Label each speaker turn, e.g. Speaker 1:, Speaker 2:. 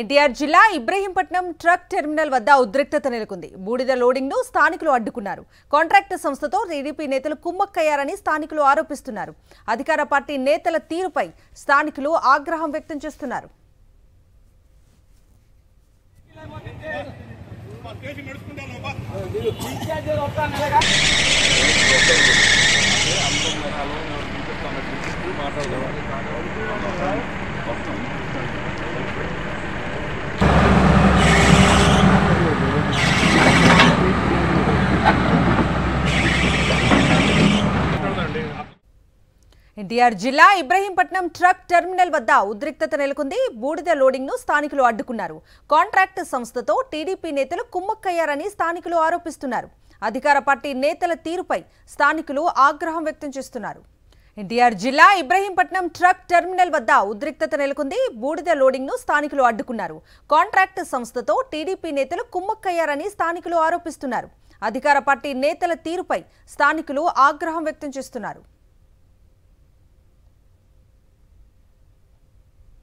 Speaker 1: ఎన్టీఆర్ జిల్లా Ibrahimpatnam truck terminal వద్ద ఉద్రిక్తత నెలకొంది. బూడిద లోడింగ్ ను స్థానికులు అడ్డుకున్నారు. కాంట్రాక్ట్ సంస్థతో టీడీపీ నేతలు కుమ్మక్కయ్యారని స్థానికులు ఆరోపిస్తున్నారు. అధికార పార్టీ నేతల తీరుపై స్థానికులు ఆగ్రహం వ్యక్తం చేస్తున్నారు. ఎన్టీఆర్ జిల్లా ఇబ్రహీంపట్నం ట్రక్ టెర్మినల్ వద్ద ఉద్రిక్తత నెలకొంది. బూడిద లోడింగ్ ను స్థానికులు అడ్డుకున్నారు. కాంట్రాక్ట్ సంస్థతో టీడీపీ నేతలు కుమ్మక్కయ్యారని స్థానికులు ఆరోపిస్తున్నారు. అధికార పార్టీ నేతల తీరుపై స్థానికులు ఆగ్రహం వ్యక్తం చేస్తున్నారు. ఎన్టీఆర్ జిల్లా ఇబ్రహీంపట్నం ట్రక్ టెర్మినల్ వద్ద ఉద్రిక్తత నెలకొంది. బూడిద లోడింగ్ ను స్థానికులు అడ్డుకున్నారు. కాంట్రాక్ట్ సంస్థతో టీడీపీ నేతలు కుమ్మక్కయ్యారని స్థానికులు ఆరోపిస్తున్నారు. అధికార పార్టీ నేతల తీరుపై స్థానికులు ఆగ్రహం వ్యక్తం చేస్తున్నారు.